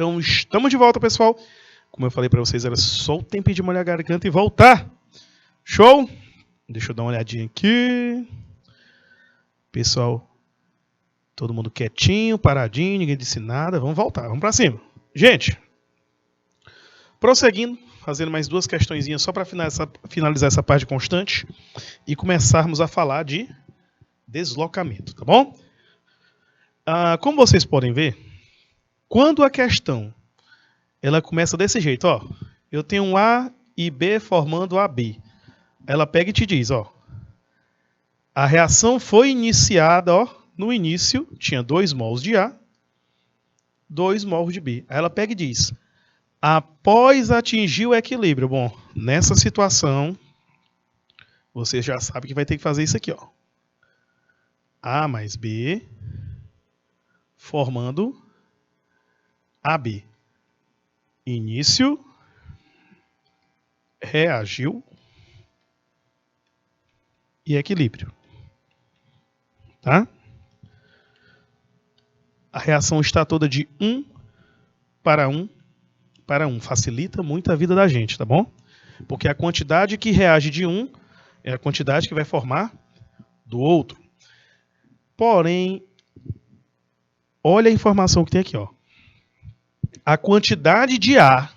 Então, estamos de volta, pessoal. Como eu falei para vocês, era só o tempo de molhar a garganta e voltar. Show? Deixa eu dar uma olhadinha aqui. Pessoal, todo mundo quietinho, paradinho, ninguém disse nada. Vamos voltar, vamos para cima. Gente, prosseguindo, fazendo mais duas questõezinhas só para finalizar essa parte constante e começarmos a falar de deslocamento, tá bom? Como vocês podem ver, quando a questão ela começa desse jeito, ó, eu tenho um A e B formando AB. Ela pega e te diz, ó, a reação foi iniciada, ó, no início tinha 2 mols de A, 2 mols de B. Aí ela pega e diz, após atingir o equilíbrio. Bom, nessa situação, você já sabe que vai ter que fazer isso aqui, ó. A mais B formando AB. Início, reagiu e equilíbrio. Tá? A reação está toda de 1 para 1 para 1. Facilita muito a vida da gente, tá bom? Porque a quantidade que reage de um é a quantidade que vai formar do outro. Porém, olha a informação que tem aqui, ó. A quantidade de A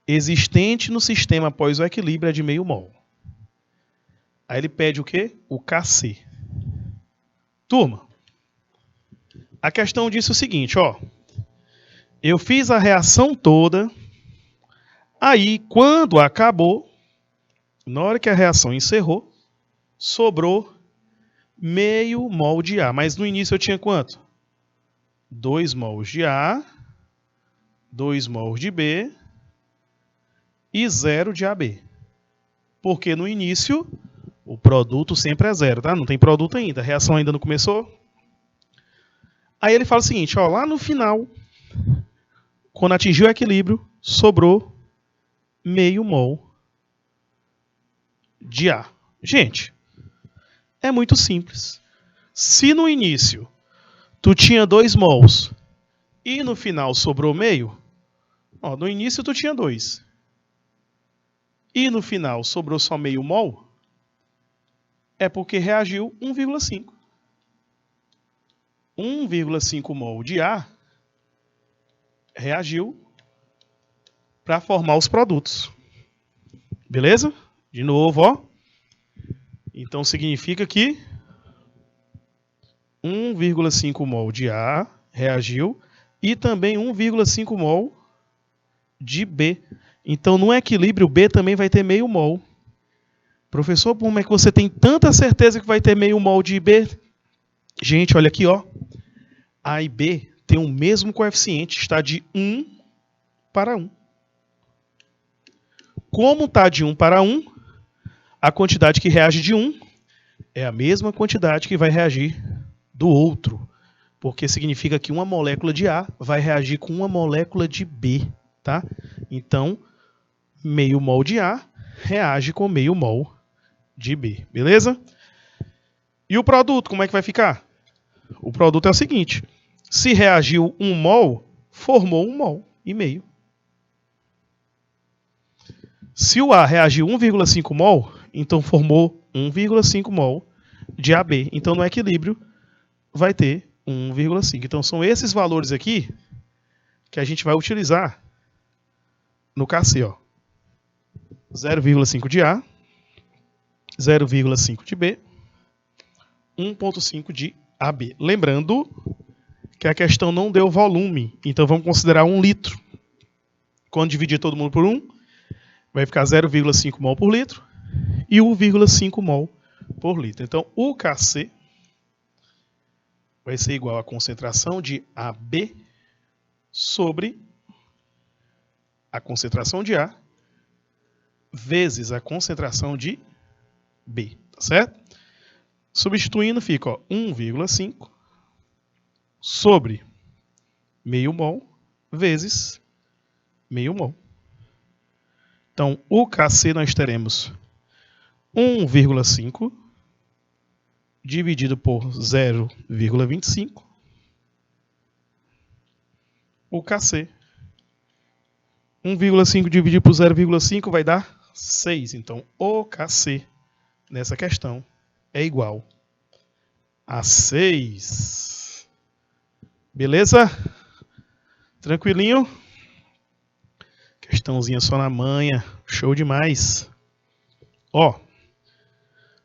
existente no sistema após o equilíbrio é de meio mol. Aí ele pede o quê? O Kc. Turma, a questão diz o seguinte, ó. Eu fiz a reação toda, aí quando acabou, na hora que a reação encerrou, sobrou meio mol de A. Mas no início eu tinha quanto? 2 mols de A, 2 mols de B e 0 de AB. Porque no início o produto sempre é 0, tá? Não tem produto ainda, a reação ainda não começou. Aí ele fala o seguinte, ó, lá no final, quando atingiu o equilíbrio, sobrou meio mol de A. Gente, é muito simples. Se no início tu tinha 2 mols e no final sobrou meio, ó, no início tu tinha 2 e no final sobrou só meio mol, é porque reagiu 1,5. 1,5 mol de A reagiu para formar os produtos. Beleza? De novo, ó. Então significa que 1,5 mol de A reagiu e também 1,5 mol de B. Então no equilíbrio B também vai ter meio mol. Professor, como é que você tem tanta certeza que vai ter meio mol de B? Gente, olha aqui, ó. A e B tem o mesmo coeficiente, está de 1 para 1. Como está de 1 para 1, a quantidade que reage de um é a mesma quantidade que vai reagir do outro. Porque significa que uma molécula de A vai reagir com uma molécula de B. Tá? Então, meio mol de A reage com meio mol de B. Beleza? E o produto, como é que vai ficar? O produto é o seguinte. Se reagiu 1 mol, formou 1 mol e meio. Se o A reagiu 1,5 mol, então formou 1,5 mol de AB. Então, no equilíbrio, vai ter 1,5. Então, são esses valores aqui que a gente vai utilizar no Kc. 0,5 de A, 0,5 de B, 1,5 de AB. Lembrando que a questão não deu volume, então vamos considerar 1 litro. Quando dividir todo mundo por 1, vai ficar 0,5 mol por litro e 1,5 mol por litro. Então, o Kc vai ser igual à concentração de AB sobre a concentração de A vezes a concentração de B. Tá certo? Substituindo, fica 1,5 sobre meio mol vezes meio mol. Então, o Kc nós teremos 1,5 dividido por 0,25. o Kc. 1,5 dividido por 0,5 vai dar 6. Então, o Kc nessa questão é igual a 6. Beleza? Tranquilinho? Questãozinha só na manha. Show demais. Ó,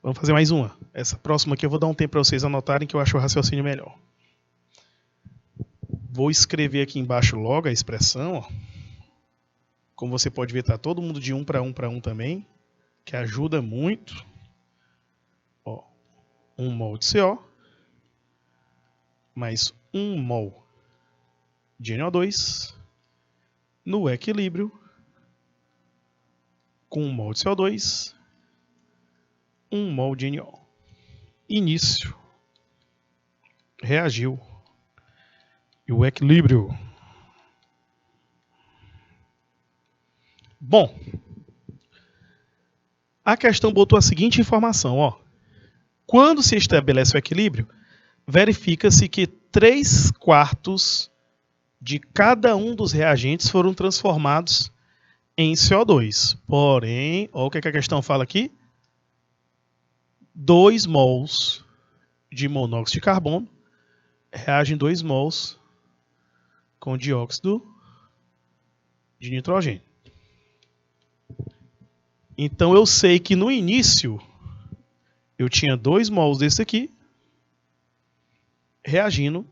vamos fazer mais uma. Essa próxima aqui eu vou dar um tempo para vocês anotarem que eu acho o raciocínio melhor. Vou escrever aqui embaixo logo a expressão. Ó. Como você pode ver, está todo mundo de 1 para 1 para 1 também, que ajuda muito. Ó, 1 mol de CO mais 1 mol de NO2 no equilíbrio com 1 mol de CO2, 1 mol de NO. Início. Reagiu. E o equilíbrio. Bom, a questão botou a seguinte informação. Ó. Quando se estabelece o equilíbrio, verifica-se que 3/4 de cada um dos reagentes foram transformados em CO2. Porém, olha o que a questão fala aqui. 2 mols de monóxido de carbono reagem 2 mols com dióxido de nitrogênio. Então eu sei que no início eu tinha 2 mols desse aqui reagindo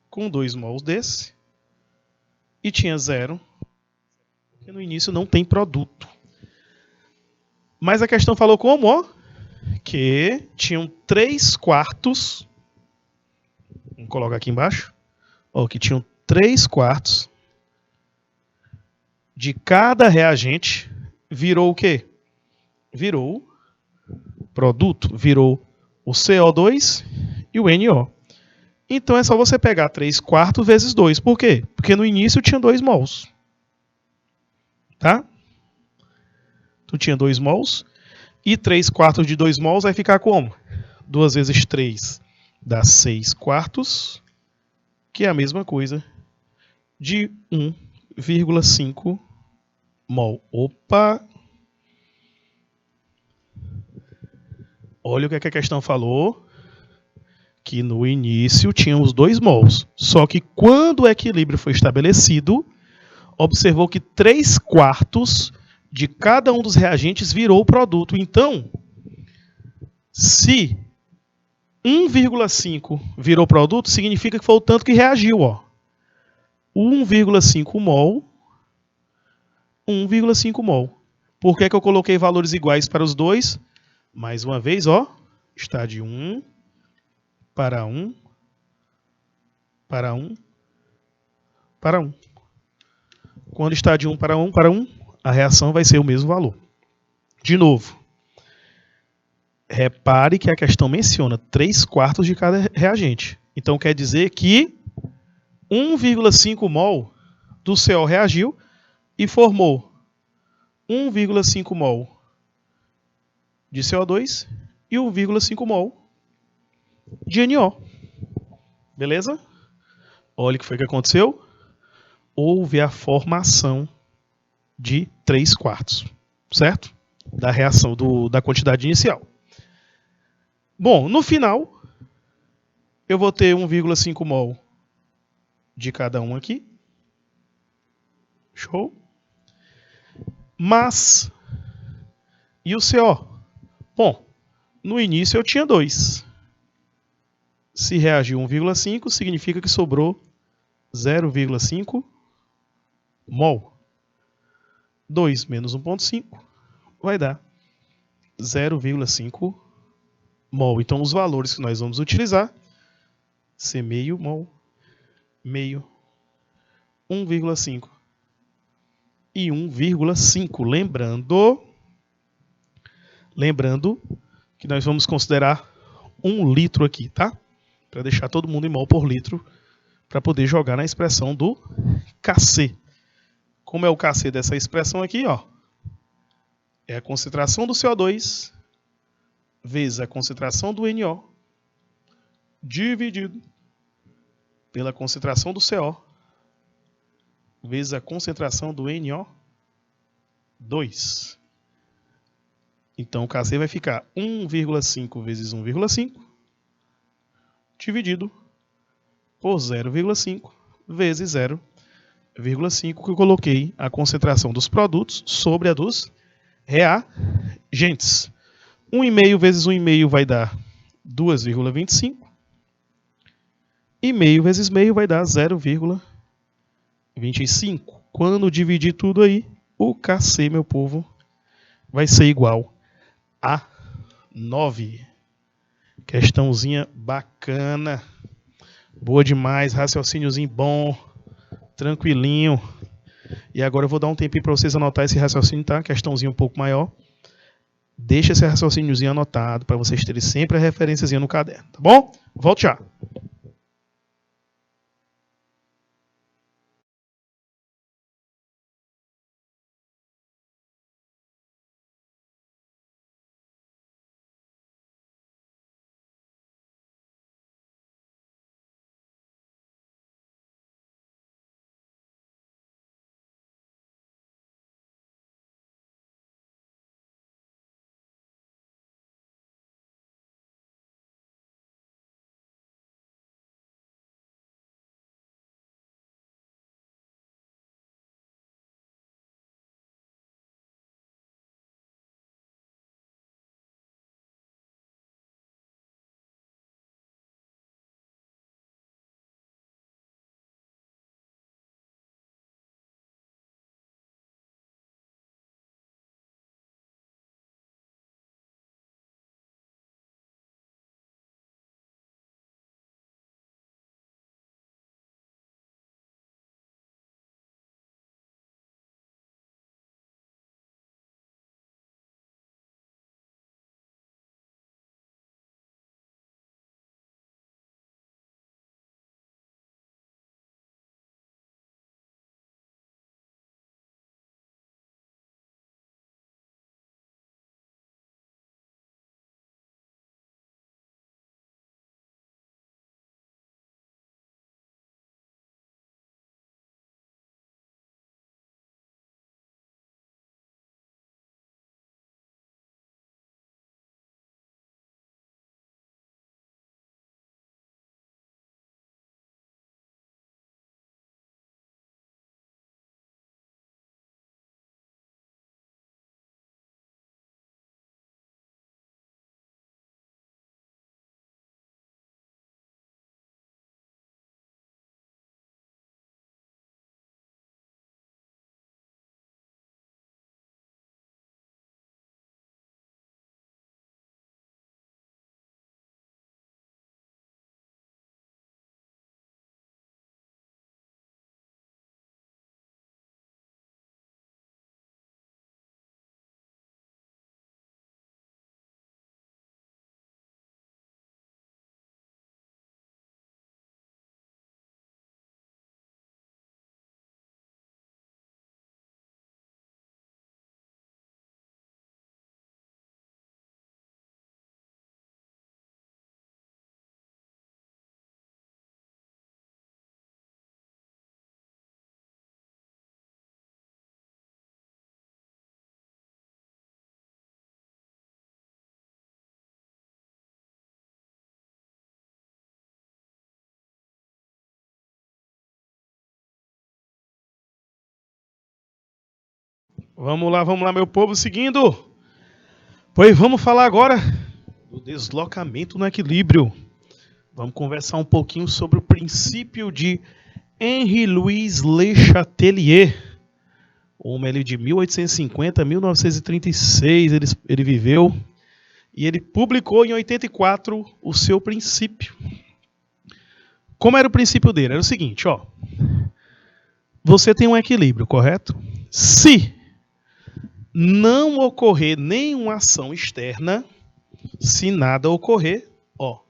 com 2 mols desse e tinha 0, porque no início não tem produto. Mas a questão falou como? Ó, que tinham 3/4, vamos colocar aqui embaixo, ó, que tinham 3/4 de cada reagente virou o quê? Virou produto, virou o CO2 e o NO. Então é só você pegar 3/4 vezes 2. Por quê? Porque no início tinha 2 mols. Tá? Então tinha 2 mols. E 3/4 de 2 mols vai ficar como? 2 vezes 3 dá 6/4, que é a mesma coisa de 1,5 mol. Opa! Olha o que a questão falou. Que no início tinham os 2 mols. Só que quando o equilíbrio foi estabelecido, observou que 3/4 de cada um dos reagentes virou o produto. Então, se 1,5 virou produto, significa que foi o tanto que reagiu. Ó. 1,5 mol, 1,5 mol. Por que eu coloquei valores iguais para os dois? Mais uma vez, ó, está de 1 para 1, para 1, para 1. Quando está de 1 para 1 para 1, a reação vai ser o mesmo valor. De novo, repare que a questão menciona 3/4 de cada reagente. Então quer dizer que 1,5 mol do CO reagiu e formou 1,5 mol de CO2 e 1,5 mol de NO. Beleza? Olha o que foi que aconteceu. Houve a formação de 3/4, certo? Da reação da quantidade inicial. Bom, no final, eu vou ter 1,5 mol de cada um aqui. Show? Mas, e o CO? Bom, no início eu tinha 2. Se reagiu 1,5, significa que sobrou 0,5 mol. 2 menos 1,5 vai dar 0,5 mol. Então, os valores que nós vamos utilizar ser meio mol, meio, 1,5 e 1,5. Lembrando que nós vamos considerar 1 litro aqui, tá? Para deixar todo mundo em mol por litro, para poder jogar na expressão do Kc. Como é o Kc dessa expressão aqui, ó? É a concentração do CO2 vezes a concentração do NO dividido pela concentração do CO vezes a concentração do NO2. Então o Kc vai ficar 1,5 vezes 1,5 dividido por 0,5 vezes 0,5, que eu coloquei a concentração dos produtos sobre a dos reagentes. 1,5 vezes 1,5 vai dar 2,25. E meio vezes meio vai dar 0,25. Quando dividir tudo aí, o Kc, meu povo, vai ser igual a 9. Questãozinha bacana. Boa demais, raciocíniozinho bom, tranquilinho. E agora eu vou dar um tempinho para vocês anotar esse raciocínio, tá? Questãozinho um pouco maior. Deixa esse raciocíniozinho anotado para vocês terem sempre a referênciazinha no caderno, tá bom? Volto já. Vamos lá, meu povo, seguindo. Pois vamos falar agora do deslocamento no equilíbrio. Vamos conversar um pouquinho sobre o princípio de Henri-Louis Le Chatelier. Homem ali de 1850 a 1936 ele viveu. E ele publicou em 84 o seu princípio. Como era o princípio dele? Era o seguinte, ó. Você tem um equilíbrio, correto? Se não ocorrer nenhuma ação externa, se nada ocorrer, ó,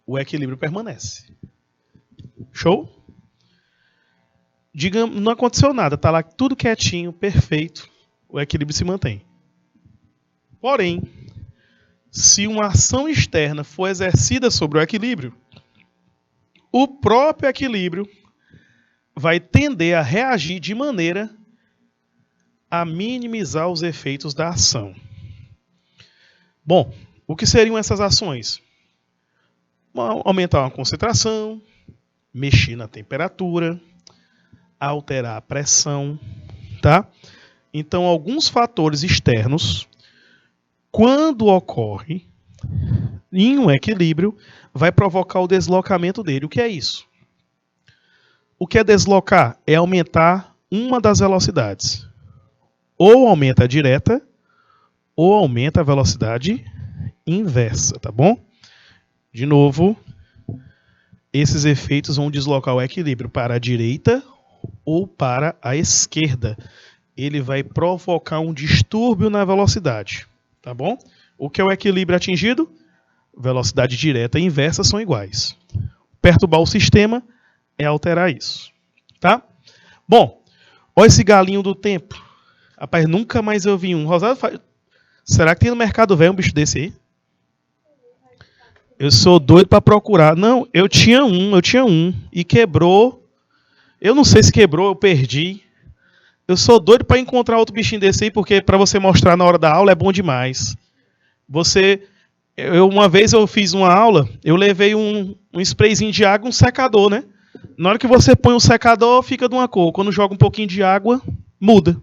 o equilíbrio permanece. Show? Digamos, não aconteceu nada, tá lá tudo quietinho, perfeito, o equilíbrio se mantém. Porém, se uma ação externa for exercida sobre o equilíbrio, o próprio equilíbrio vai tender a reagir de maneira a minimizar os efeitos da ação. Bom, o que seriam essas ações? Aumentar a concentração, mexer na temperatura, alterar a pressão, tá? Então, alguns fatores externos, quando ocorre em um equilíbrio, vai provocar o deslocamento dele. O que é isso? O que é deslocar? É aumentar uma das velocidades. Ou aumenta a direta, ou aumenta a velocidade inversa, tá bom? De novo, esses efeitos vão deslocar o equilíbrio para a direita ou para a esquerda. Ele vai provocar um distúrbio na velocidade, tá bom? O que é o equilíbrio atingido? Velocidade direta e inversa são iguais. Perturbar o sistema é alterar isso, tá? Bom, olha esse galinho do tempo. Rapaz, nunca mais eu vi um. Rosado, será que tem no Mercado Velho um bicho desse aí? Eu sou doido para procurar. Não, eu tinha um e quebrou. Eu não sei se quebrou, eu perdi. Eu sou doido para encontrar outro bichinho desse aí, porque para você mostrar na hora da aula é bom demais. Uma vez eu fiz uma aula, eu levei um sprayzinho de água, um secador, né? Na hora que você põe o secador, fica de uma cor. Quando joga um pouquinho de água, muda.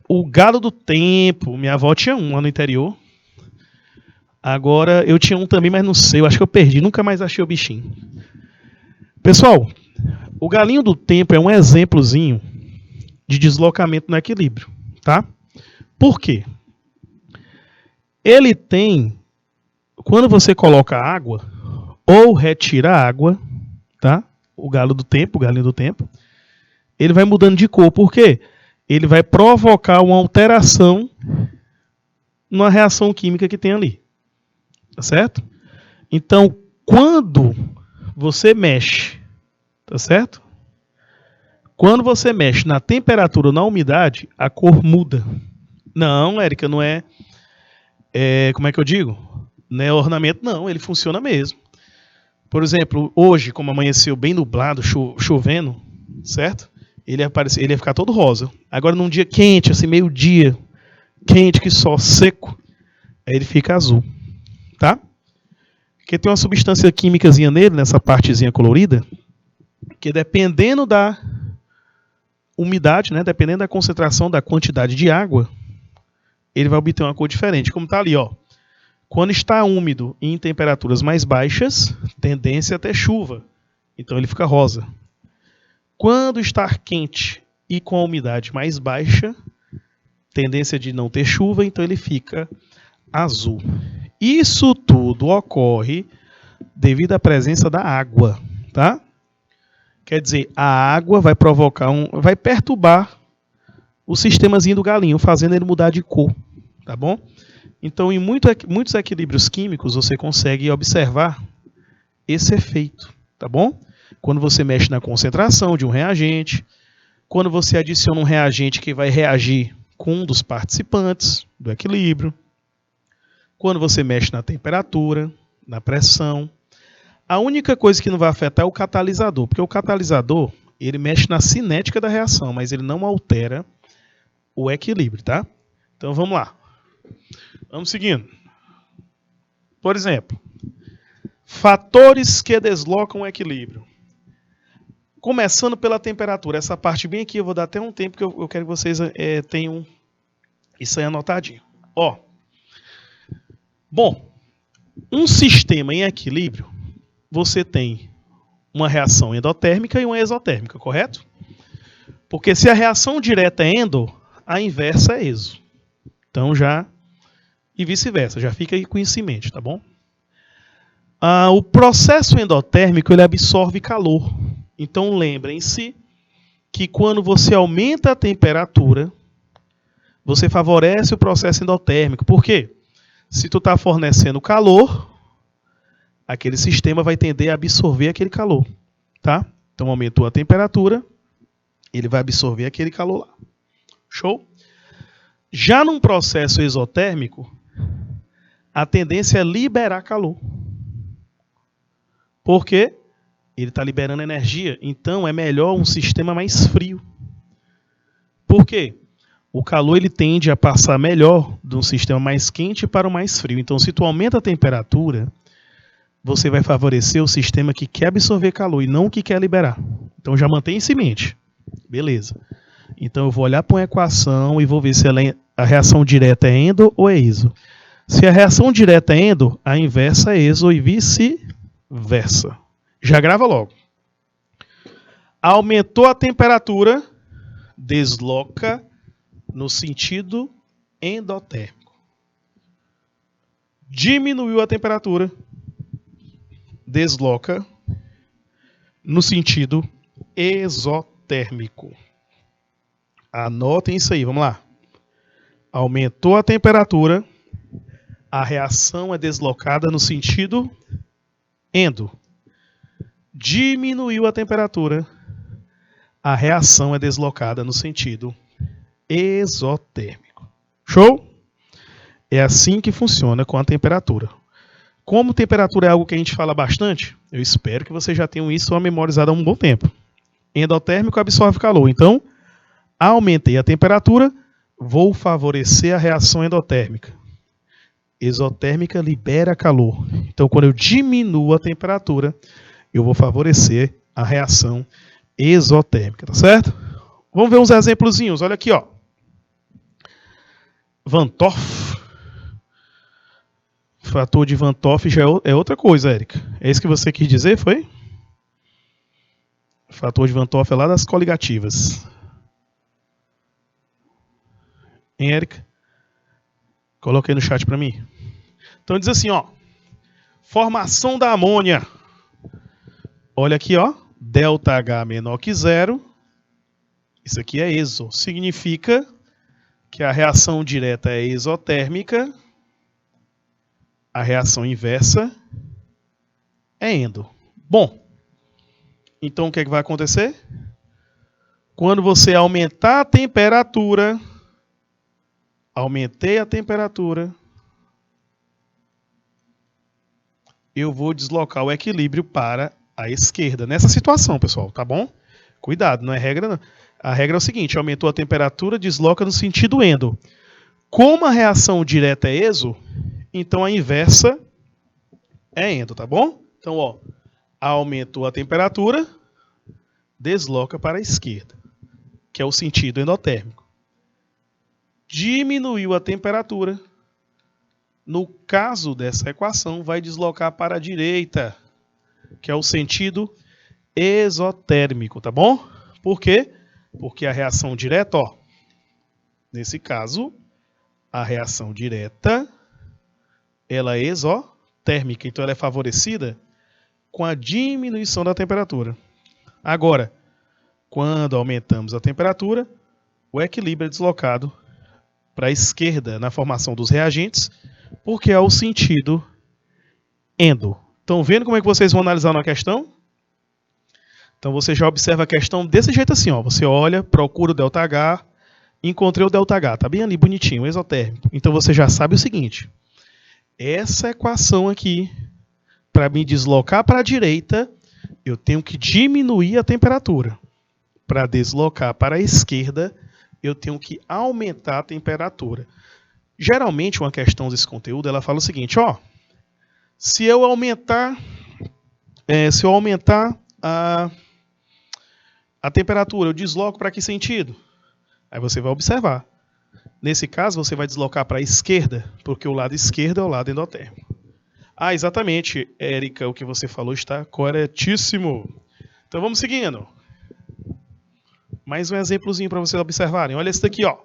O galo do tempo, minha avó tinha um lá no interior. Agora, eu tinha um também, mas não sei, eu acho que eu perdi, nunca mais achei o bichinho. Pessoal, o galinho do tempo é um exemplozinho de deslocamento no equilíbrio, tá? Por quê? Ele tem, quando você coloca água ou retira água, tá? O galinho do tempo, ele vai mudando de cor. Por quê? Ele vai provocar uma alteração numa reação química que tem ali. Tá certo? Então, quando você mexe, tá certo? Quando você mexe na temperatura ou na umidade, a cor muda. Não, Érica, não é... como é que eu digo? Não é ornamento, não. Ele funciona mesmo. Por exemplo, hoje, como amanheceu bem nublado, chovendo, certo? Ele ia ficar todo rosa. Agora, num dia quente, assim, meio-dia, quente que só, seco, aí ele fica azul. Tá? Porque tem uma substância químicazinha nele, nessa partezinha colorida, que dependendo da umidade, né, dependendo da concentração, da quantidade de água, ele vai obter uma cor diferente. Como está ali, ó. Quando está úmido e em temperaturas mais baixas, tendência a ter chuva. Então ele fica rosa. Quando está quente e com a umidade mais baixa, tendência de não ter chuva, então ele fica azul. Isso tudo ocorre devido à presença da água, tá? Quer dizer, a água vai vai perturbar o sistemazinho do galinho, fazendo ele mudar de cor, tá bom? Então, em muitos equilíbrios químicos, você consegue observar esse efeito, tá bom? Quando você mexe na concentração de um reagente, quando você adiciona um reagente que vai reagir com um dos participantes do equilíbrio, quando você mexe na temperatura, na pressão. A única coisa que não vai afetar é o catalisador, porque o catalisador, ele mexe na cinética da reação, mas ele não altera o equilíbrio, tá? Então vamos lá. Vamos seguindo. Por exemplo, fatores que deslocam o equilíbrio. Começando pela temperatura. Essa parte bem aqui eu vou dar até um tempo que eu quero que vocês tenham isso aí anotadinho. Ó. Bom, um sistema em equilíbrio, você tem uma reação endotérmica e uma exotérmica, correto? Porque se a reação direta é endo, a inversa é exo. Então já... E vice-versa, já fica aí com isso em mente, tá bom? O processo endotérmico, ele absorve calor. Então lembrem-se que quando você aumenta a temperatura, você favorece o processo endotérmico. Por quê? Se tu está fornecendo calor, aquele sistema vai tender a absorver aquele calor, tá? Então aumentou a temperatura, ele vai absorver aquele calor lá. Show? Já num processo exotérmico, a tendência é liberar calor. Por quê? Ele está liberando energia. Então é melhor um sistema mais frio. Por quê? O calor ele tende a passar melhor de um sistema mais quente para o mais frio. Então, se tu aumenta a temperatura, você vai favorecer o sistema que quer absorver calor e não o que quer liberar. Então, já mantém isso em mente. Beleza. Então, eu vou olhar para uma equação e vou ver se a reação direta é endo ou é iso. Se a reação direta é endo, a inversa é iso e vice-versa. Já grava logo. Aumentou a temperatura, desloca no sentido endotérmico. Diminuiu a temperatura, desloca no sentido exotérmico. Anotem isso aí, vamos lá. Aumentou a temperatura, a reação é deslocada no sentido endo. Diminuiu a temperatura, a reação é deslocada no sentido exotérmico. Show? É assim que funciona com a temperatura. Como temperatura é algo que a gente fala bastante, eu espero que vocês já tenham isso memorizado há um bom tempo. Endotérmico absorve calor. Então, aumentei a temperatura, vou favorecer a reação endotérmica. Exotérmica libera calor. Então, quando eu diminuo a temperatura, eu vou favorecer a reação exotérmica, tá certo? Vamos ver uns exemplozinhos. Olha aqui, ó. Van 't Hoff. Fator de Van 't Hoff já é outra coisa, Érica. É isso que você quis dizer, foi? Fator de Van 't Hoff é lá das coligativas. Hein, Érica? Coloquei no chat para mim. Então diz assim, ó. Formação da amônia. Olha aqui, ó. ΔH menor que zero. Isso aqui é exo. Significa que a reação direta é exotérmica. A reação inversa é endo. Bom, então o que é que vai acontecer? Quando você aumentar a temperatura, aumentei a temperatura, eu vou deslocar o equilíbrio para a esquerda. Nessa situação, pessoal, tá bom? Cuidado, não é regra não. A regra é o seguinte, aumentou a temperatura, desloca no sentido endo. Como a reação direta é exo, então a inversa é endo, tá bom? Então, ó, aumentou a temperatura, desloca para a esquerda, que é o sentido endotérmico. Diminuiu a temperatura, no caso dessa equação, vai deslocar para a direita, que é o sentido exotérmico, tá bom? Por quê? Porque a reação direta, ó, nesse caso, a reação direta, ela é exotérmica, então ela é favorecida com a diminuição da temperatura. Agora, quando aumentamos a temperatura, o equilíbrio é deslocado para a esquerda na formação dos reagentes, porque é o sentido endo. Estão vendo como é que vocês vão analisar uma questão? Então você já observa a questão desse jeito assim, ó. Você olha, procura o ΔH, encontrei o ΔH, tá bem ali bonitinho, exotérmico. Então você já sabe o seguinte, essa equação aqui, para me deslocar para a direita, eu tenho que diminuir a temperatura. Para deslocar para a esquerda, eu tenho que aumentar a temperatura. Geralmente, uma questão desse conteúdo, ela fala o seguinte, ó, se eu aumentar a temperatura, eu desloco para que sentido? Aí você vai observar. Nesse caso, você vai deslocar para a esquerda, porque o lado esquerdo é o lado endotérmico. Ah, exatamente, Érica, o que você falou está corretíssimo. Então vamos seguindo. Mais um exemplozinho para vocês observarem. Olha esse daqui, ó.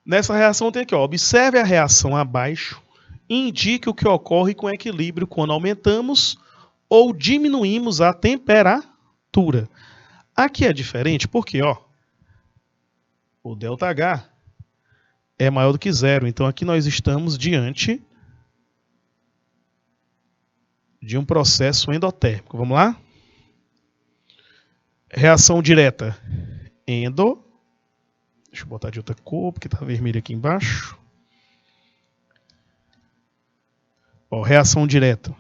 Nessa reação tem aqui, ó. Observe a reação abaixo e indique o que ocorre com o equilíbrio quando aumentamos ou diminuímos a temperatura. Aqui é diferente porque, ó, o ΔH é maior do que zero. Então aqui nós estamos diante de um processo endotérmico. Vamos lá? Reação direta endo. Deixa eu botar de outra cor, porque está vermelho aqui embaixo. Ó, reação direta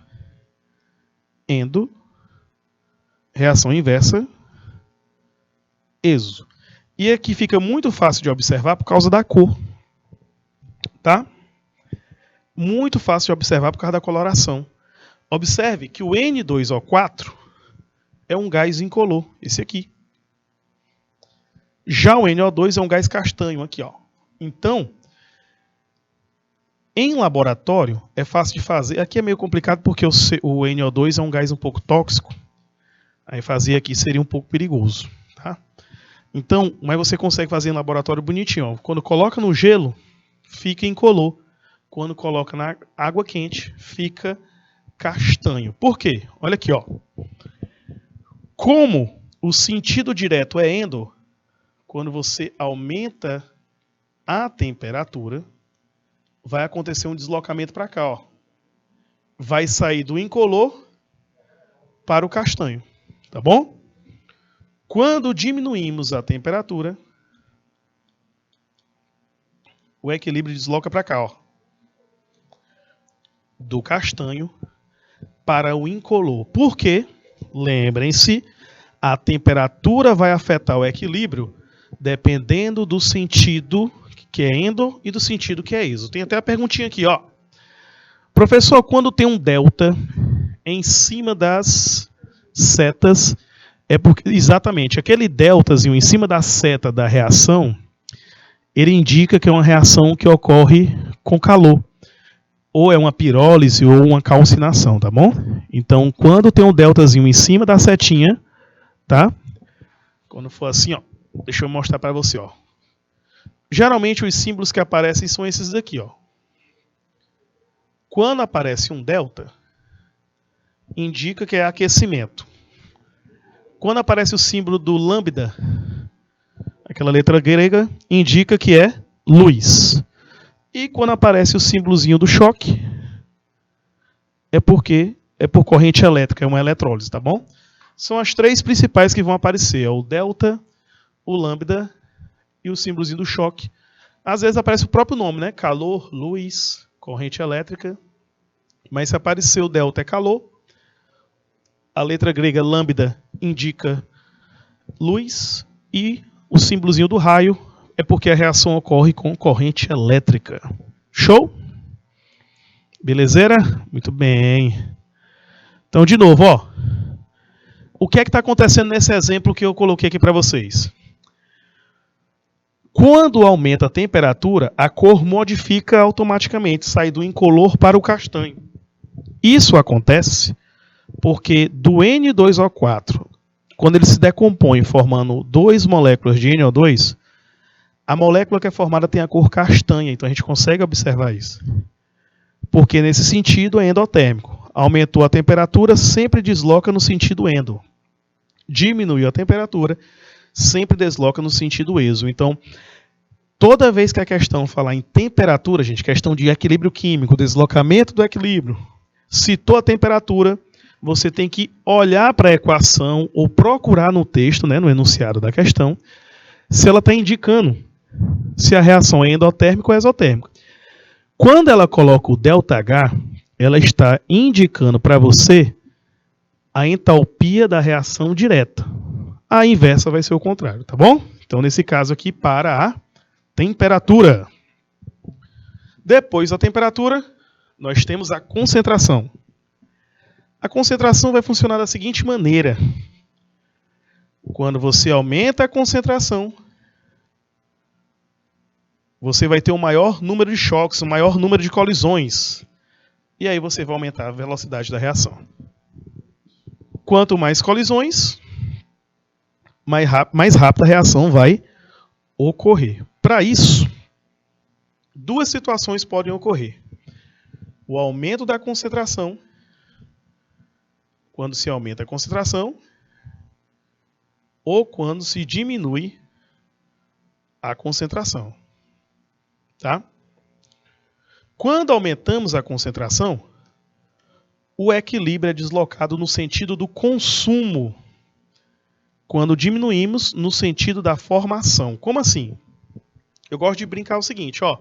endo. reação inversa, exo. E aqui fica muito fácil de observar por causa da cor. Tá? Muito fácil de observar por causa da coloração. Observe que o N2O4 é um gás incolor, esse aqui. Já o NO2 é um gás castanho, aqui, ó. Então, em laboratório, é fácil de fazer. Aqui é meio complicado porque o NO2 é um gás um pouco tóxico. Aí fazer aqui seria um pouco perigoso. Tá? Então, mas você consegue fazer em laboratório bonitinho. Ó. Quando coloca no gelo, fica incolor. Quando coloca na água quente, fica castanho. Por quê? Olha aqui, ó. Como o sentido direto é endo, quando você aumenta a temperatura, vai acontecer um deslocamento para cá, ó. Vai sair do incolor para o castanho, tá bom? Quando diminuímos a temperatura, o equilíbrio desloca para cá, ó. Do castanho para o incolor. Por quê? Lembrem-se, a temperatura vai afetar o equilíbrio dependendo do sentido que é endo e do sentido que é exo. Tem até a perguntinha aqui, ó. Professor, quando tem um delta em cima das setas, é porque exatamente aquele deltazinho em cima da seta da reação, ele indica que é uma reação que ocorre com calor. Ou é uma pirólise ou uma calcinação, tá bom? Então, quando tem um deltazinho em cima da setinha, tá? Quando for assim, ó, deixa eu mostrar para você, ó. Geralmente os símbolos que aparecem são esses daqui, ó. Quando aparece um delta, indica que é aquecimento. Quando aparece o símbolo do lambda, aquela letra grega, indica que é luz. E quando aparece o símbolozinho do choque, é porque é por corrente elétrica, é uma eletrólise, tá bom? São as três principais que vão aparecer, o delta, o lambda e o símbolozinho do choque. Às vezes aparece o próprio nome, né? Calor, luz, corrente elétrica. Mas se aparecer o delta é calor, a letra grega lambda indica luz e o símbolozinho do raio é porque a reação ocorre com corrente elétrica. Show? Belezeira? Muito bem. Então, de novo, ó. O que é que está acontecendo nesse exemplo que eu coloquei aqui para vocês? Quando aumenta a temperatura, a cor modifica automaticamente, sai do incolor para o castanho. Isso acontece porque do N2O4, quando ele se decompõe formando 2 moléculas de NO2, a molécula que é formada tem a cor castanha, então a gente consegue observar isso. Porque nesse sentido é endotérmico. Aumentou a temperatura, sempre desloca no sentido endo. Diminuiu a temperatura, sempre desloca no sentido exo. Então, toda vez que a questão falar em temperatura, gente, questão de equilíbrio químico, deslocamento do equilíbrio, citou a temperatura, você tem que olhar para a equação ou procurar no texto, né, no enunciado da questão, se ela está indicando se a reação é endotérmica ou exotérmica. Quando ela coloca o ΔH, ela está indicando para você a entalpia da reação direta. A inversa vai ser o contrário, tá bom? Então, nesse caso aqui, para a temperatura. Depois da temperatura, nós temos a concentração. A concentração vai funcionar da seguinte maneira. Quando você aumenta a concentração, você vai ter um maior número de choques, um maior número de colisões. E aí você vai aumentar a velocidade da reação. Quanto mais colisões, mais rápida a reação vai ocorrer. Para isso, duas situações podem ocorrer. O aumento da concentração, quando se aumenta a concentração, ou quando se diminui a concentração. Tá? Quando aumentamos a concentração, o equilíbrio é deslocado no sentido do consumo. Quando diminuímos, no sentido da formação. Como assim? Eu gosto de brincar o seguinte, ó.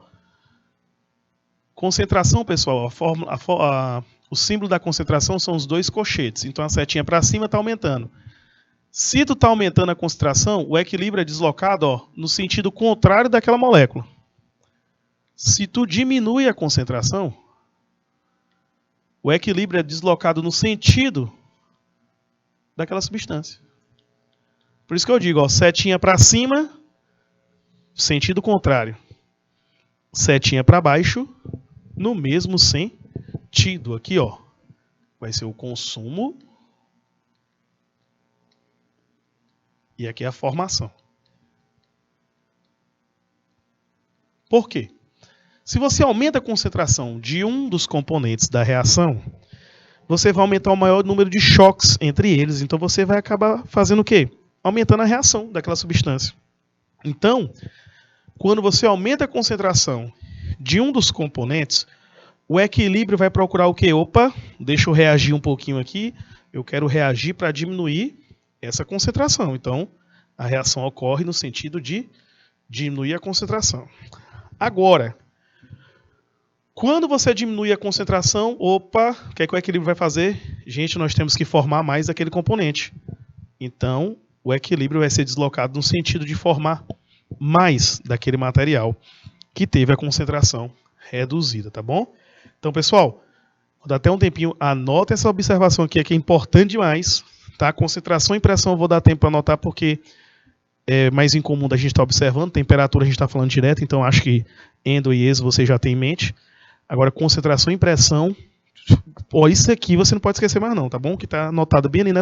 Concentração, pessoal, o símbolo da concentração são os dois cochetes. Então a setinha para cima está aumentando. Se tu está aumentando a concentração, o equilíbrio é deslocado, ó, no sentido contrário daquela molécula. Se tu diminui a concentração, o equilíbrio é deslocado no sentido daquela substância. Por isso que eu digo, ó, setinha para cima, sentido contrário. Setinha para baixo, no mesmo sentido. Aqui, ó, vai ser o consumo e aqui é a formação. Por quê? Se você aumenta a concentração de um dos componentes da reação, você vai aumentar o maior número de choques entre eles. Então você vai acabar fazendo o quê? Aumentando a reação daquela substância. Então, quando você aumenta a concentração de um dos componentes, o equilíbrio vai procurar o quê? Opa, deixa eu reagir um pouquinho aqui. Eu quero reagir para diminuir essa concentração. Então, a reação ocorre no sentido de diminuir a concentração. Agora, quando você diminui a concentração, opa, o que é que o equilíbrio vai fazer? Gente, nós temos que formar mais aquele componente. Então, o equilíbrio vai ser deslocado no sentido de formar mais daquele material que teve a concentração reduzida, tá bom? Então, pessoal, vou dar até um tempinho, anota essa observação aqui, que é importante demais, tá? Concentração e pressão eu vou dar tempo para anotar porque é mais incomum da gente estar observando, temperatura a gente está falando direto, então acho que endo e exo você já tem em mente. Agora, concentração e pressão, ó, isso aqui você não pode esquecer mais não, tá bom? Que está anotado bem ali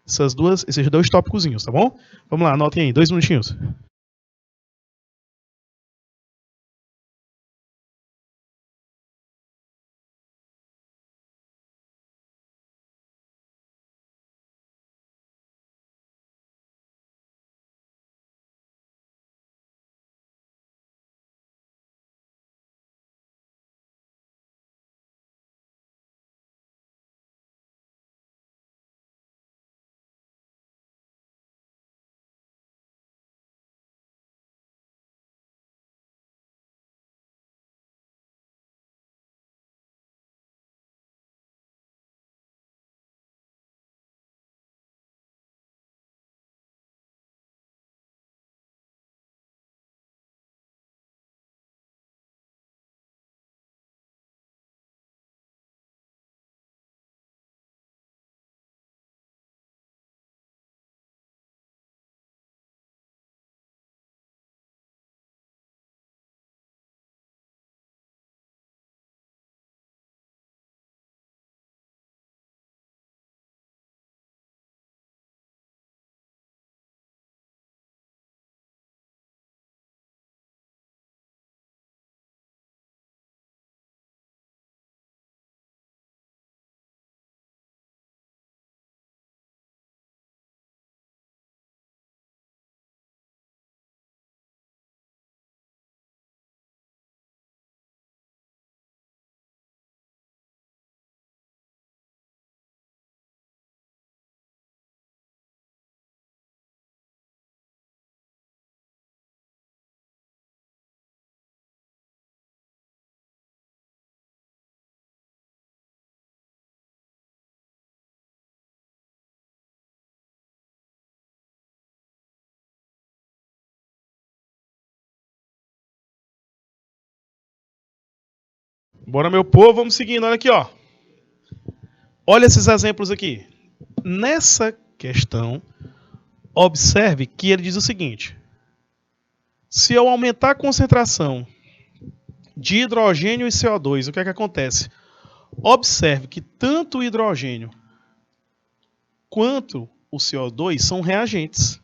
esses dois tópicozinhos, tá bom? Vamos lá, anotem aí, 2 minutinhos. Bora, meu povo, vamos seguindo, olha aqui, ó. Olha esses exemplos aqui. Nessa questão, observe que ele diz o seguinte: se eu aumentar a concentração de hidrogênio e CO2, o que é que acontece? Observe que tanto o hidrogênio quanto o CO2 são reagentes.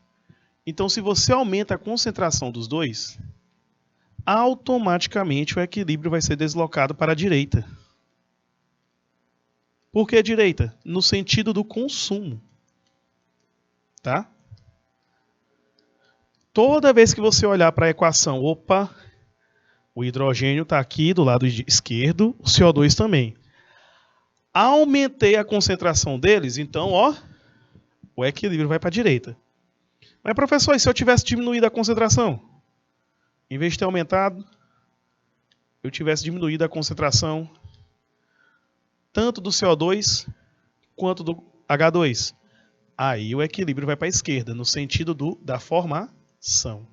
Então, se você aumenta a concentração dos dois, automaticamente o equilíbrio vai ser deslocado para a direita. Por que direita? No sentido do consumo. Tá? Toda vez que você olhar para a equação, opa, o hidrogênio está aqui do lado esquerdo, o CO2 também. Aumentei a concentração deles, então, ó, o equilíbrio vai para a direita. Mas, professor, e se eu tivesse diminuído a concentração? Em vez de ter aumentado, eu tivesse diminuído a concentração tanto do CO2 quanto do H2. Aí o equilíbrio vai para a esquerda, no sentido da formação.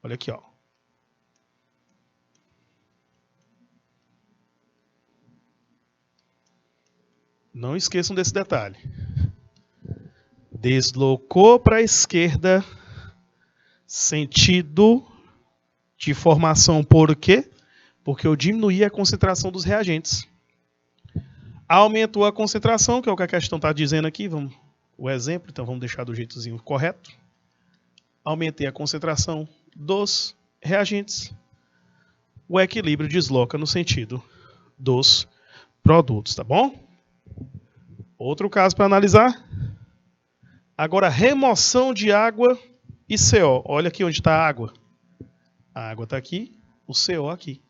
Olha aqui, ó. Não esqueçam desse detalhe. Deslocou para a esquerda, sentido de formação por quê? Porque eu diminuí a concentração dos reagentes. Aumentou a concentração, que é o que a questão está dizendo aqui. O exemplo, então vamos deixar do jeitozinho correto. Aumentei a concentração dos reagentes. O equilíbrio desloca no sentido dos produtos, tá bom? Outro caso para analisar. Agora, remoção de água e CO. Olha aqui onde está a água. A água está aqui, o CO aqui.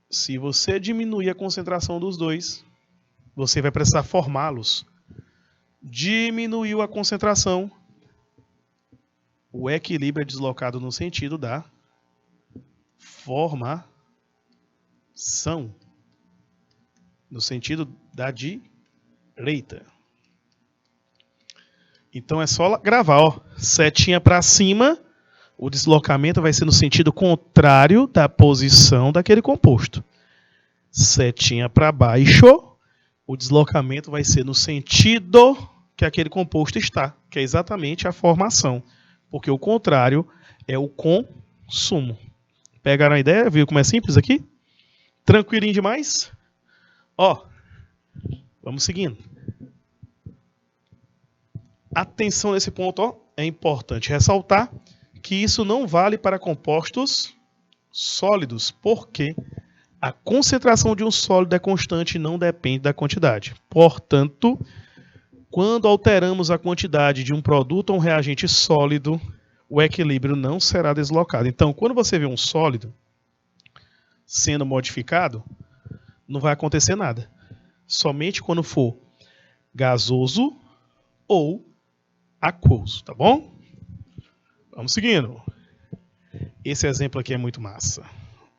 Se você diminuir a concentração dos dois, você vai precisar formá-los. Diminuiu a concentração, o equilíbrio é deslocado no sentido da formação. No sentido da direita. Então é só gravar, ó. Setinha para cima, o deslocamento vai ser no sentido contrário da posição daquele composto. Setinha para baixo, o deslocamento vai ser no sentido que aquele composto está, que é exatamente a formação. Porque o contrário é o consumo. Pegaram a ideia? Viu como é simples aqui? Tranquilinho demais? Ó, vamos seguindo. Atenção nesse ponto, ó. É importante ressaltar que isso não vale para compostos sólidos, porque a concentração de um sólido é constante e não depende da quantidade. Portanto, quando alteramos a quantidade de um produto ou um reagente sólido, o equilíbrio não será deslocado. Então, quando você vê um sólido sendo modificado, não vai acontecer nada. Somente quando for gasoso ou aquoso, tá bom? Vamos seguindo. Esse exemplo aqui é muito massa.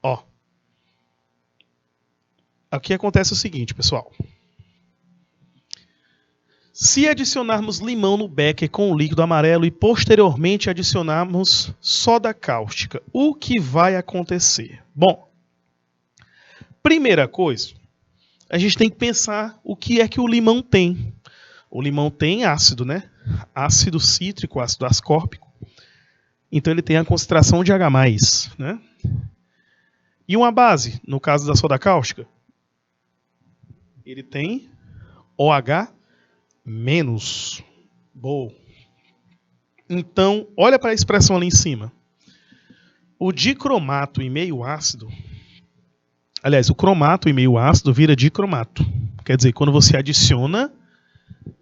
Ó. Aqui acontece o seguinte, pessoal. Se adicionarmos limão no becker com o líquido amarelo e posteriormente adicionarmos soda cáustica, o que vai acontecer? Bom, primeira coisa, a gente tem que pensar o que é que o limão tem. O limão tem ácido, né? Ácido cítrico, ácido ascórbico. Então ele tem a concentração de H+, né? E uma base, no caso da soda cáustica, ele tem OH-. Bom. Então, olha para a expressão ali em cima. O dicromato em meio ácido, aliás, o cromato em meio ácido vira dicromato. Quer dizer, quando você adiciona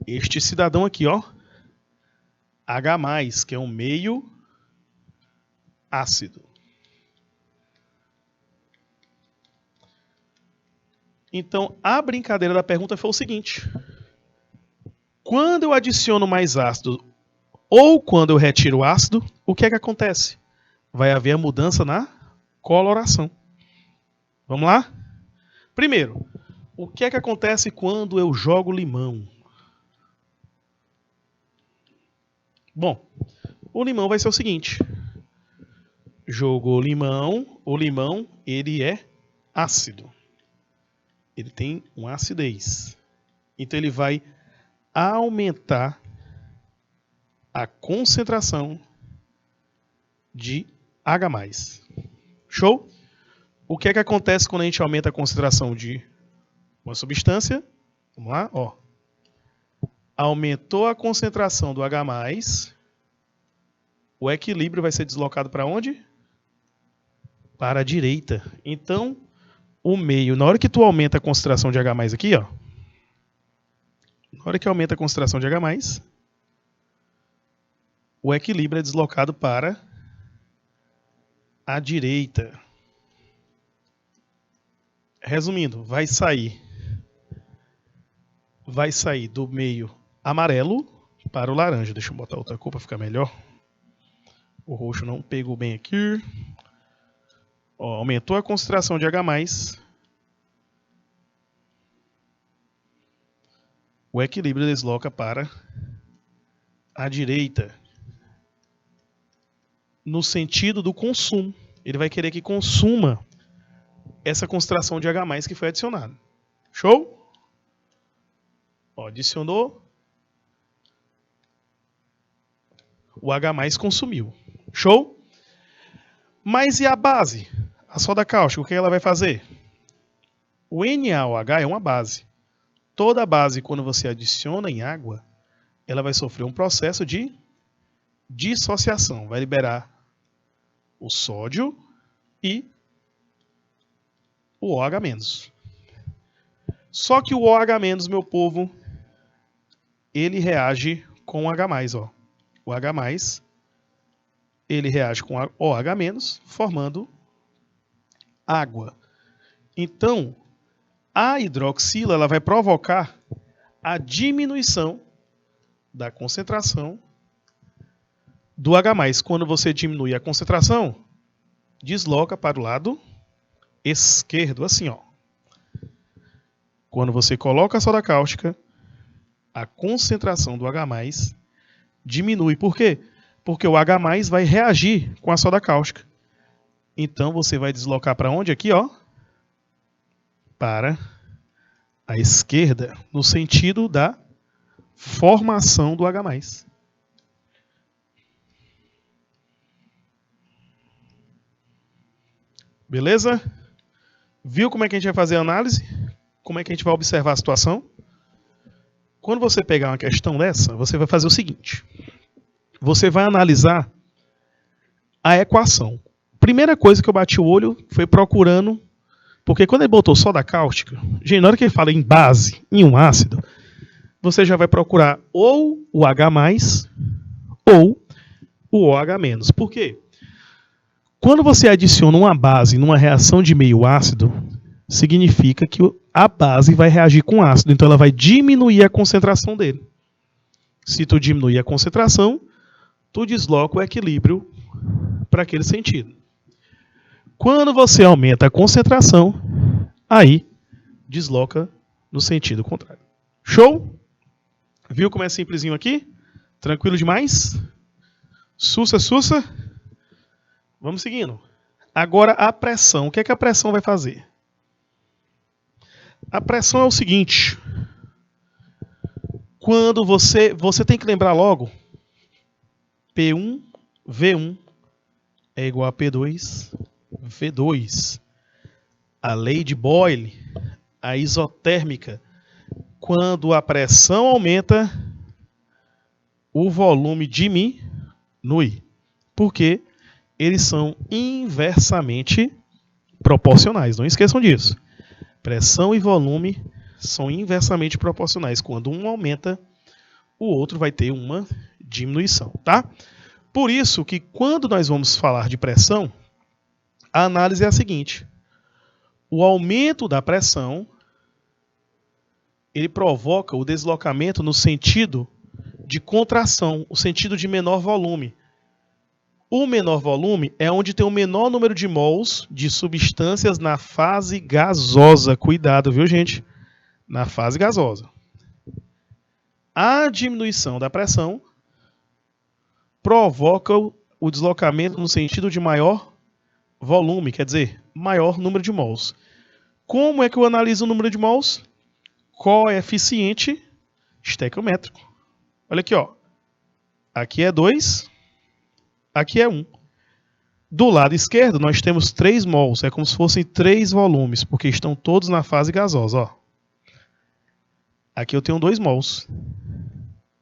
este cidadão aqui, ó, H+, que é um meio ácido. Então, a brincadeira da pergunta foi o seguinte. Quando eu adiciono mais ácido ou quando eu retiro o ácido, o que é que acontece? Vai haver a mudança na coloração. Vamos lá? Primeiro, o que é que acontece quando eu jogo limão? Bom, o limão vai ser o seguinte. Jogou limão, o limão ele é ácido. Ele tem uma acidez. Então ele vai aumentar a concentração de H+. Show? O que é que acontece quando a gente aumenta a concentração de uma substância? Vamos lá, ó. Aumentou a concentração do H+, o equilíbrio vai ser deslocado para onde? Para a direita. Então, o meio, na hora que tu aumenta a concentração de H+ aqui, ó. Na hora que aumenta a concentração de H+, o equilíbrio é deslocado para a direita. Resumindo, vai sair do meio amarelo para o laranja. Deixa eu botar outra cor para ficar melhor. O roxo não pegou bem aqui. Ó, aumentou a concentração de H+. o equilíbrio desloca para a direita. No sentido do consumo. Ele vai querer que consuma essa concentração de H+ que foi adicionada. Show? Ó, adicionou. O H+ consumiu. Show? Mas e a base? A soda cáustica, o que ela vai fazer? O NaOH é uma base. Toda base, quando você adiciona em água, ela vai sofrer um processo de dissociação. Vai liberar o sódio e o OH-. Só que o OH-, meu povo, ele reage com o H+. Ó. O H+, ele reage com o OH-, formando água. Então, a hidroxila ela vai provocar a diminuição da concentração do H+. Quando você diminui a concentração, desloca para o lado esquerdo, assim, ó. Quando você coloca a soda cáustica, a concentração do H+ diminui. Por quê? Porque o H+ vai reagir com a soda cáustica. Então você vai deslocar para onde aqui, ó? Para a esquerda, no sentido da formação do H+. Beleza? Viu como é que a gente vai fazer a análise? Como é que a gente vai observar a situação? Quando você pegar uma questão dessa, você vai fazer o seguinte. Você vai analisar a equação. Primeira coisa que eu bati o olho foi procurando, porque quando ele botou soda cáustica, gente, na hora que ele fala em base, em um ácido, você já vai procurar ou o H+ ou o OH-. Por quê? Quando você adiciona uma base numa reação de meio ácido, significa que a base vai reagir com ácido, então ela vai diminuir a concentração dele. Se tu diminuir a concentração, tu desloca o equilíbrio para aquele sentido. Quando você aumenta a concentração, aí desloca no sentido contrário. Show? Viu como é simplesinho aqui? Tranquilo demais? Sussa, sussa. Vamos seguindo. Agora a pressão. O que é que a pressão vai fazer? A pressão é o seguinte. Quando você tem que lembrar logo, P1, V1 é igual a P2, V2. A lei de Boyle, a isotérmica, quando a pressão aumenta, o volume diminui. Porque eles são inversamente proporcionais. Não esqueçam disso. Pressão e volume são inversamente proporcionais. Quando um aumenta, o outro vai ter uma diminuição, tá? Por isso que quando nós vamos falar de pressão, a análise é a seguinte. O aumento da pressão, ele provoca o deslocamento no sentido de contração, o sentido de menor volume. O menor volume é onde tem o menor número de mols de substâncias na fase gasosa. Cuidado, viu, gente? Na fase gasosa. A diminuição da pressão provoca o deslocamento no sentido de maior volume, quer dizer, maior número de mols. Como é que eu analiso o número de mols? Coeficiente estequiométrico. Olha aqui, ó. Aqui é 2, aqui é 1. Do lado esquerdo, nós temos 3 mols. É como se fossem 3 volumes, porque estão todos na fase gasosa. Ó. Aqui eu tenho 2 mols.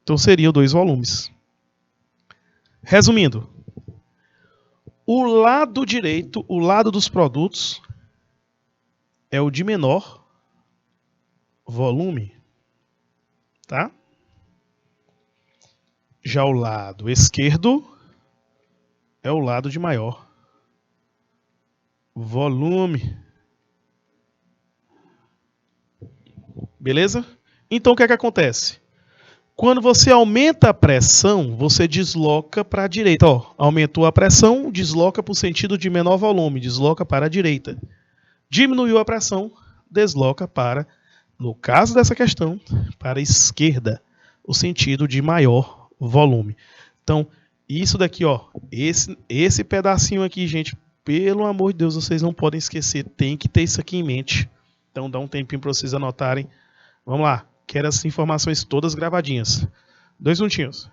Então seriam 2 volumes. Resumindo, o lado direito, o lado dos produtos, é o de menor volume. Tá? Já o lado esquerdo é o lado de maior volume. Beleza? Então o que é que acontece? Quando você aumenta a pressão, você desloca para a direita. Ó, aumentou a pressão, desloca para o sentido de menor volume, desloca para a direita. Diminuiu a pressão, desloca para no caso dessa questão, para a esquerda, o sentido de maior volume. Então, isso daqui, ó, esse pedacinho aqui, gente, pelo amor de Deus, vocês não podem esquecer, tem que ter isso aqui em mente. Então, dá um tempinho para vocês anotarem. Vamos lá, quero essas informações todas gravadinhas. 2 minutinhos.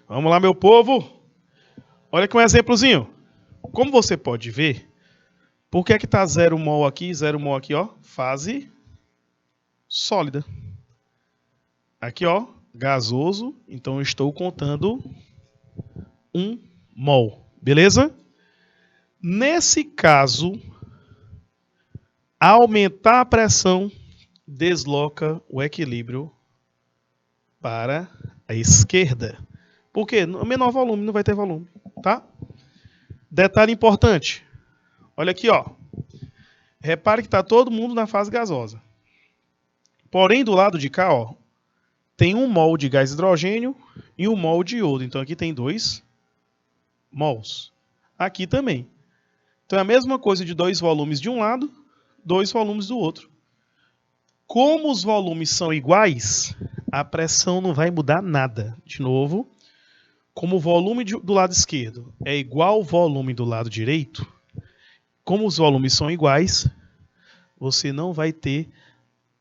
Vamos lá, meu povo. Olha aqui um exemplozinho. Como você pode ver, por que é que tá 0 mol aqui, 0 mol aqui, ó? Fase sólida. Aqui, ó, gasoso. Então eu estou contando 1 mol. Beleza? Nesse caso, aumentar a pressão desloca o equilíbrio para a esquerda. Por quê? No menor volume não vai ter volume, tá? Detalhe importante. Olha aqui, ó. Repare que está todo mundo na fase gasosa. Porém, do lado de cá, ó, tem 1 mol de gás hidrogênio e 1 mol de iodo. Então aqui tem 2 mols. Aqui também. Então é a mesma coisa de 2 volumes de um lado, 2 volumes do outro. Como os volumes são iguais, a pressão não vai mudar nada. De novo, como o volume do lado esquerdo é igual ao volume do lado direito, como os volumes são iguais, você não vai ter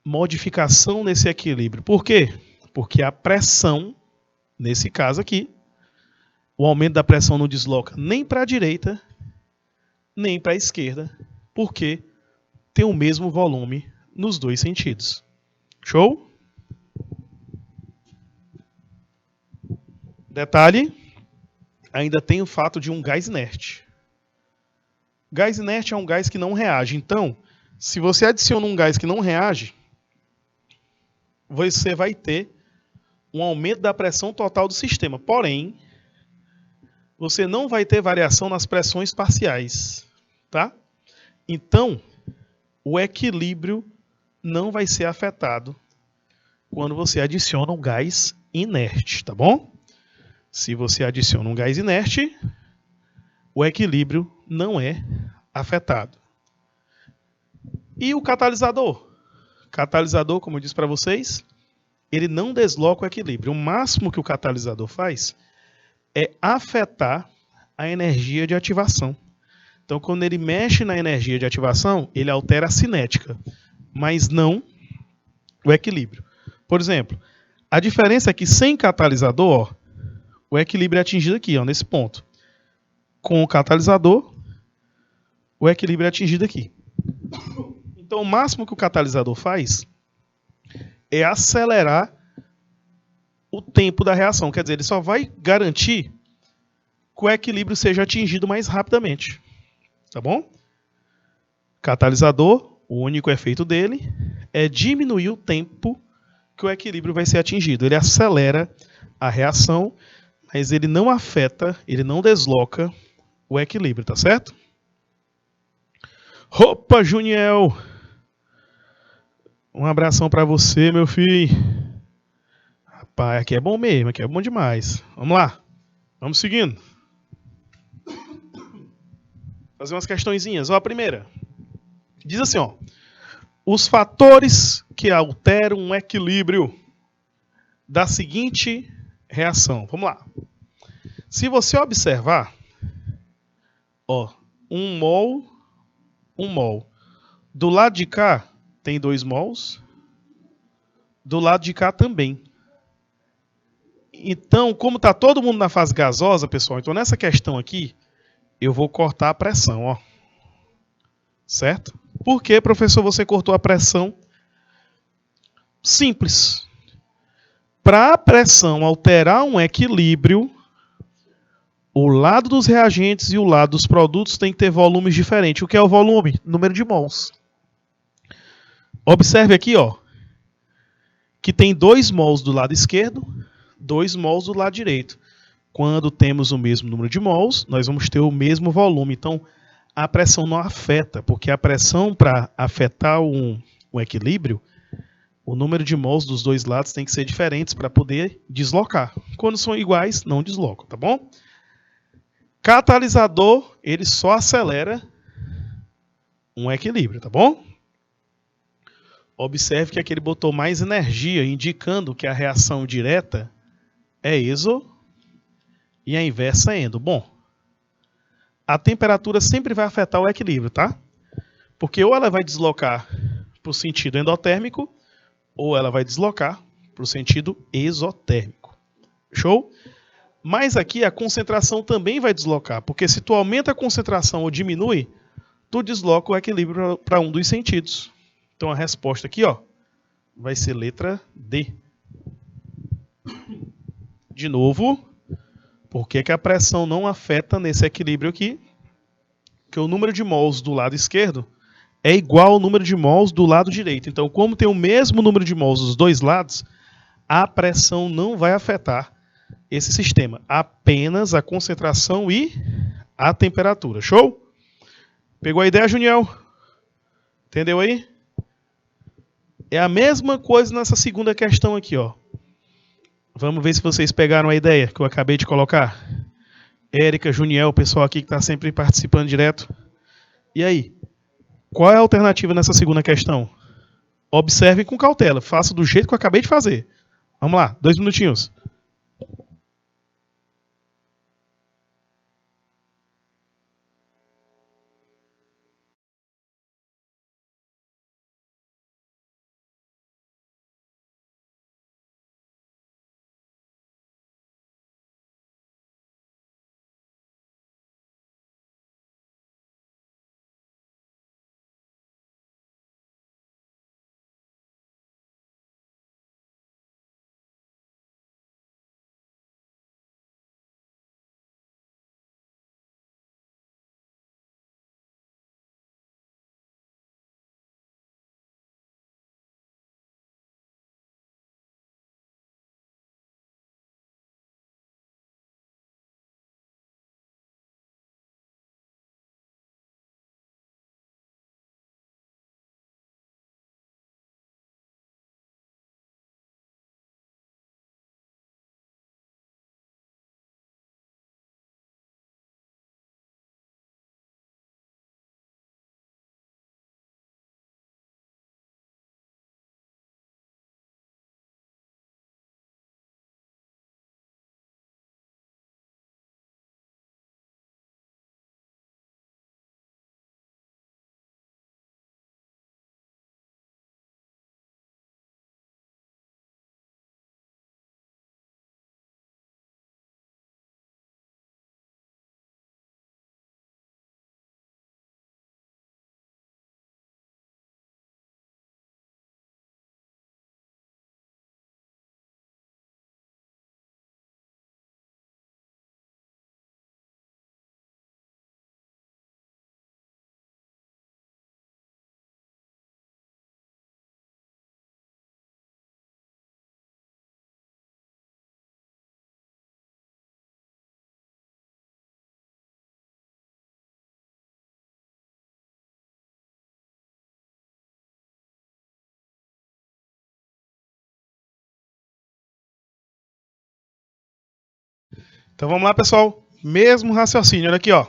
modificação nesse equilíbrio. Por quê? Porque a pressão, nesse caso aqui, o aumento da pressão não desloca nem para a direita, nem para a esquerda, porque tem o mesmo volume nos dois sentidos. Show? Detalhe, ainda tem o fato de um gás inerte. Gás inerte é um gás que não reage. Então, se você adiciona um gás que não reage, você vai ter um aumento da pressão total do sistema. Porém, você não vai ter variação nas pressões parciais. Tá? Então, o equilíbrio não vai ser afetado quando você adiciona um gás inerte. Tá bom? Se você adiciona um gás inerte, o equilíbrio não é afetado. E o catalisador? Catalisador, como eu disse para vocês, ele não desloca o equilíbrio. O máximo que o catalisador faz é afetar a energia de ativação. Então, quando ele mexe na energia de ativação, ele altera a cinética, mas não o equilíbrio. Por exemplo, a diferença é que sem catalisador, ó, o equilíbrio é atingido aqui, ó, nesse ponto. com o catalisador, o equilíbrio é atingido aqui. Então, o máximo que o catalisador faz é acelerar o tempo da reação. Quer dizer, ele só vai garantir que o equilíbrio seja atingido mais rapidamente. Tá bom? Catalisador, o único efeito dele é diminuir o tempo que o equilíbrio vai ser atingido. Ele acelera a reação, mas ele não afeta, ele não desloca o equilíbrio, tá certo? Opa, Juniel! Um abração pra você, meu filho. Rapaz, aqui é bom mesmo, aqui é bom demais. Vamos lá, vamos seguindo. Fazer umas questõezinhas. Ó, a primeira. Diz assim, ó. Os fatores que alteram o equilíbrio da seguinte reação. Vamos lá. Se você observar, ó, 1 mol, 1 mol. Do lado de cá tem 2 mols. Do lado de cá também. Então, como está todo mundo na fase gasosa, pessoal, então nessa questão aqui, eu vou cortar a pressão, ó. Certo? Por que, professor, você cortou a pressão? Simples. Para a pressão alterar um equilíbrio, o lado dos reagentes e o lado dos produtos tem que ter volumes diferentes. O que é o volume? Número de mols. Observe aqui, ó, que tem 2 mols do lado esquerdo, 2 mols do lado direito. Quando temos o mesmo número de mols, nós vamos ter o mesmo volume. Então, a pressão não afeta, porque a pressão para afetar um equilíbrio, o número de mols dos dois lados tem que ser diferentes para poder deslocar. Quando são iguais, não deslocam, tá bom? Catalisador, ele só acelera um equilíbrio, tá bom? Observe que aqui ele botou mais energia, indicando que a reação direta é iso e a inversa é endo. Bom, a temperatura sempre vai afetar o equilíbrio, tá? Porque ou ela vai deslocar para o sentido endotérmico, ou ela vai deslocar para o sentido exotérmico. Show? Mas aqui a concentração também vai deslocar, porque se tu aumenta a concentração ou diminui, tu desloca o equilíbrio para um dos sentidos. Então a resposta aqui, ó, vai ser letra D. De novo, por que a pressão não afeta nesse equilíbrio aqui? Porque o número de mols do lado esquerdo é igual ao número de mols do lado direito. Então, como tem o mesmo número de mols dos dois lados, a pressão não vai afetar esse sistema. Apenas a concentração e a temperatura. Show? Pegou a ideia, Juniel? Entendeu aí? É a mesma coisa nessa segunda questão aqui, ó. Vamos ver se vocês pegaram a ideia que eu acabei de colocar. Érica, Juniel, o pessoal aqui que está sempre participando direto. E aí? Qual é a alternativa nessa segunda questão? Observem com cautela. Faça do jeito que eu acabei de fazer. Vamos lá, 2 minutinhos. Então vamos lá, pessoal. Mesmo raciocínio, olha aqui, ó.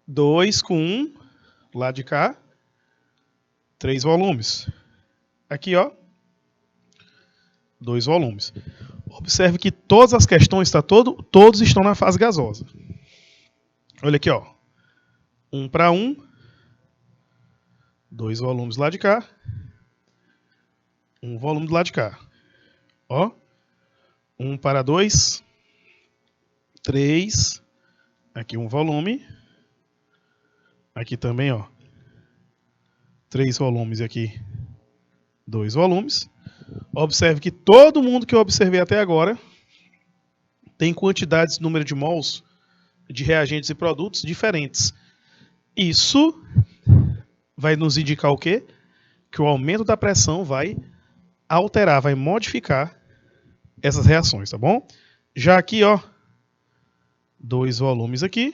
2 com 1, lá de cá, 3 volumes. Aqui, ó, 2 volumes. Observe que todas as questões, todos estão na fase gasosa. Olha aqui, ó. 1 para 1, 2 volumes lá de cá, 1 volume do lado de cá. Ó. 1 para 2, 3, aqui 1 volume. Aqui também, ó. 3 volumes aqui, 2 volumes. Observe que todo mundo que eu observei até agora tem quantidades, número de mols de reagentes e produtos diferentes. Isso vai nos indicar o quê? Que o aumento da pressão vai alterar, vai modificar essas reações, tá bom? Já aqui, ó, 2 volumes aqui,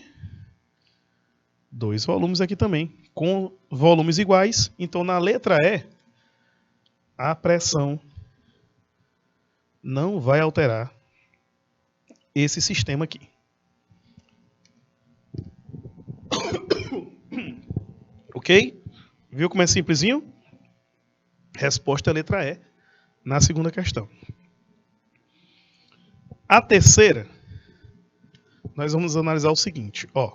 2 volumes aqui também, com volumes iguais. Então, na letra E, a pressão não vai alterar esse sistema aqui. Ok? Viu como é simplesinho? Resposta é a letra E, na segunda questão. A terceira, nós vamos analisar o seguinte, ó.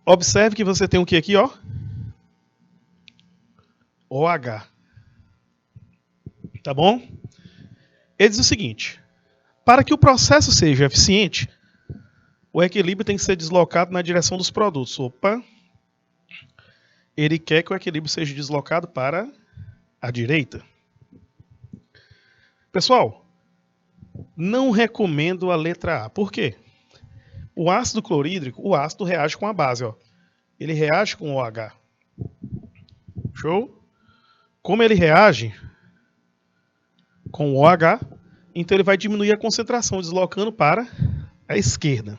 Observe que você tem o que aqui, ó? OH. Tá bom? Ele diz o seguinte: para que o processo seja eficiente, o equilíbrio tem que ser deslocado na direção dos produtos. Opa! Ele quer que o equilíbrio seja deslocado para a direita. Pessoal, não recomendo a letra A. Por quê? O ácido clorídrico, o ácido reage com a base, ó. Ele reage com o OH. Show? Como ele reage com o OH, então ele vai diminuir a concentração, deslocando para a esquerda.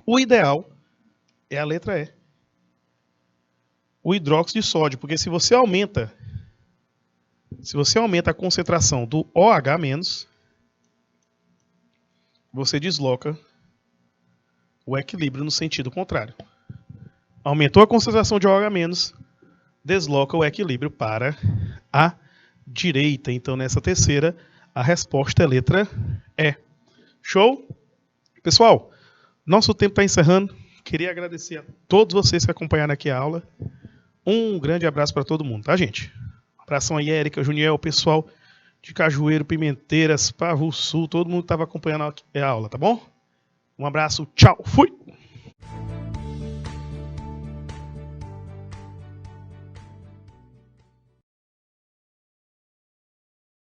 O ideal é a letra E. O hidróxido de sódio, porque se você aumenta a concentração do OH-, você desloca o equilíbrio no sentido contrário. Aumentou a concentração de OH-, desloca o equilíbrio para a direita. Então, nessa terceira, a resposta é a letra E. Show? Pessoal, nosso tempo está encerrando. Queria agradecer a todos vocês que acompanharam aqui a aula. Um grande abraço para todo mundo, tá, gente? Um abração aí, Érica, Juniel, pessoal de Cajueiro, Pimenteiras, Pavul Sul, todo mundo que estava acompanhando a aula, tá bom? Um abraço, tchau, fui!